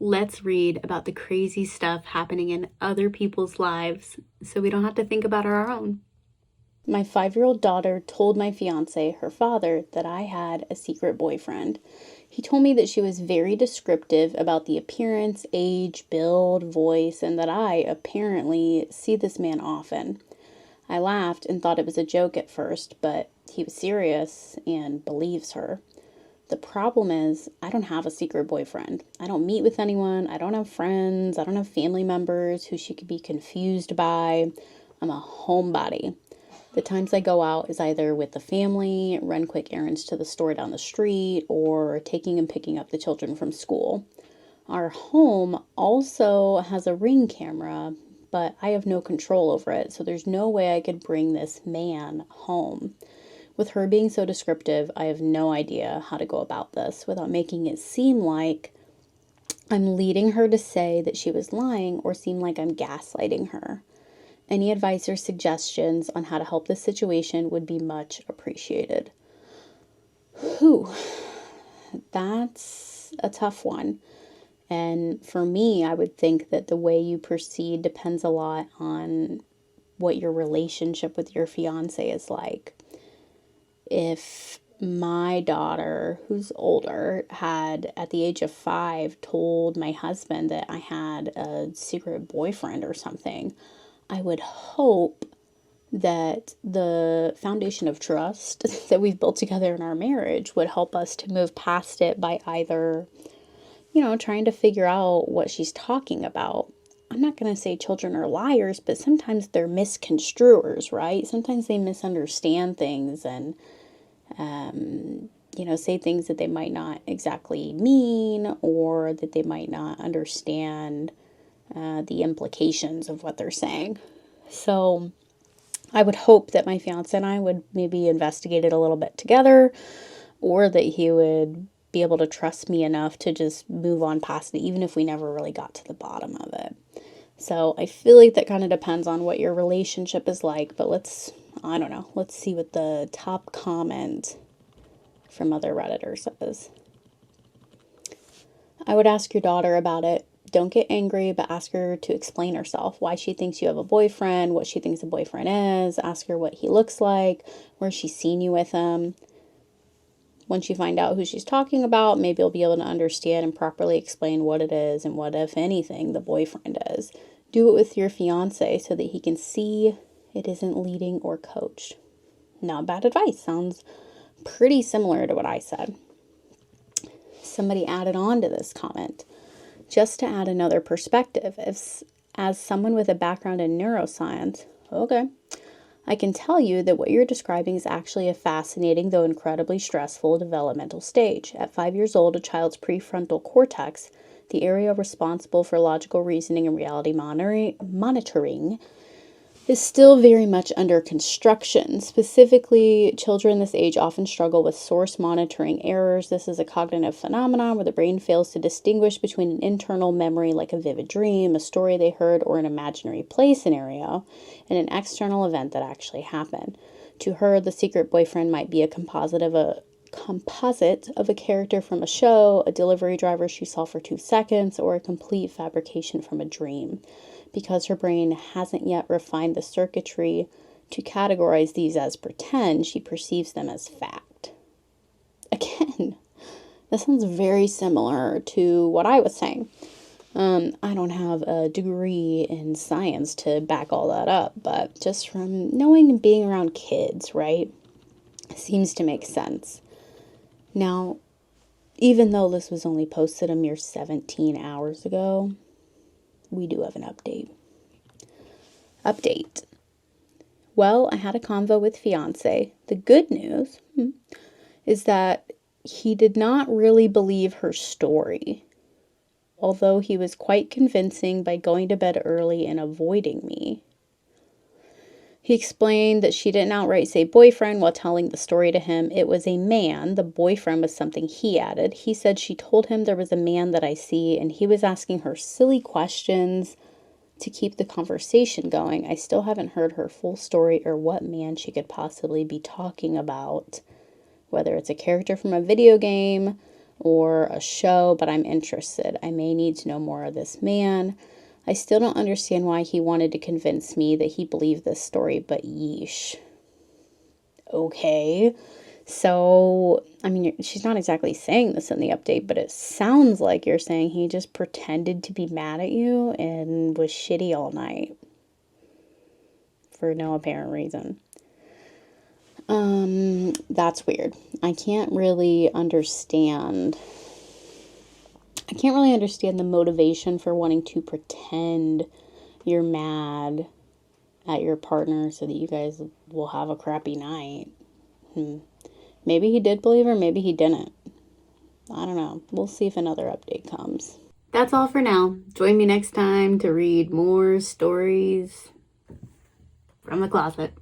Let's read about the crazy stuff happening in other people's lives so we don't have to think about our own. My 5-year-old daughter told my fiance, her father, that I had a secret boyfriend. He told me that she was very descriptive about the appearance, age, build, voice, and that I apparently see this man often. I laughed and thought it was a joke at first, but he was serious and believes her. The problem is, I don't have a secret boyfriend. I don't meet with anyone. I don't have friends. I don't have family members who she could be confused by. I'm a homebody. The times I go out is either with the family, run quick errands to the store down the street, or taking and picking up the children from school. Our home also has a Ring camera, but I have no control over it, so there's no way I could bring this man home. With her being so descriptive, I have no idea how to go about this without making it seem like I'm leading her to say that she was lying or seem like I'm gaslighting her. Any advice or suggestions on how to help this situation would be much appreciated. Whew, that's a tough one. And for me, I would think that the way you proceed depends a lot on what your relationship with your fiance is like. If my daughter, who's older, had at the age of 5 told my husband that I had a secret boyfriend or something, I would hope that the foundation of trust that we've built together in our marriage would help us to move past it by either, trying to figure out what she's talking about. I'm not going to say children are liars, but sometimes they're misconstruers, right? Sometimes they misunderstand things and say things that they might not exactly mean or that they might not understand the implications of what they're saying. So I would hope that my fiance and I would maybe investigate it a little bit together, or that he would be able to trust me enough to just move on past it, even if we never really got to the bottom of it. So I feel like that kind of depends on what your relationship is like, but let's see what the top comment from other Redditors says. I would ask your daughter about it. Don't get angry, but ask her to explain herself, why she thinks you have a boyfriend, what she thinks a boyfriend is. Ask her what he looks like, where she's seen you with him. Once you find out who she's talking about, maybe you'll be able to understand and properly explain what it is and what, if anything, the boyfriend is. Do it with your fiance so that he can see it isn't leading or coached. Not bad advice. Sounds pretty similar to what I said. Somebody added on to this comment. Just to add another perspective, as someone with a background in neuroscience, okay, I can tell you that what you're describing is actually a fascinating, though incredibly stressful, developmental stage. At 5 years old, a child's prefrontal cortex, the area responsible for logical reasoning and reality monitoring, is still very much under construction. Specifically, children this age often struggle with source monitoring errors. This is a cognitive phenomenon where the brain fails to distinguish between an internal memory like a vivid dream, a story they heard, or an imaginary play scenario, and an external event that actually happened. To her, the secret boyfriend might be a composite of a character from a show, a delivery driver she saw for 2 seconds, or a complete fabrication from a dream. Because her brain hasn't yet refined the circuitry to categorize these as pretend, she perceives them as fact. Again, this sounds very similar to what I was saying. I don't have a degree in science to back all that up, but just from knowing and being around kids, right, seems to make sense. Now, even though this was only posted a mere 17 hours ago, we do have an update. Well, I had a convo with fiance. The good news is that he did not really believe her story, although he was quite convincing by going to bed early and avoiding me. He explained that she didn't outright say boyfriend while telling the story to him. It was a man. The boyfriend was something he added. He said she told him there was a man that I see, and he was asking her silly questions to keep the conversation going. I still haven't heard her full story or what man she could possibly be talking about, whether it's a character from a video game or a show, but I'm interested. I may need to know more of this man. I still don't understand why he wanted to convince me that he believed this story, but yeesh. Okay. So, I mean, she's not exactly saying this in the update, but it sounds like you're saying he just pretended to be mad at you and was shitty all night for no apparent reason. That's weird. I can't really understand the motivation for wanting to pretend you're mad at your partner so that you guys will have a crappy night. Maybe he did believe her, maybe he didn't. I don't know. We'll see if another update comes. That's all for now. Join me next time to read more stories from the closet.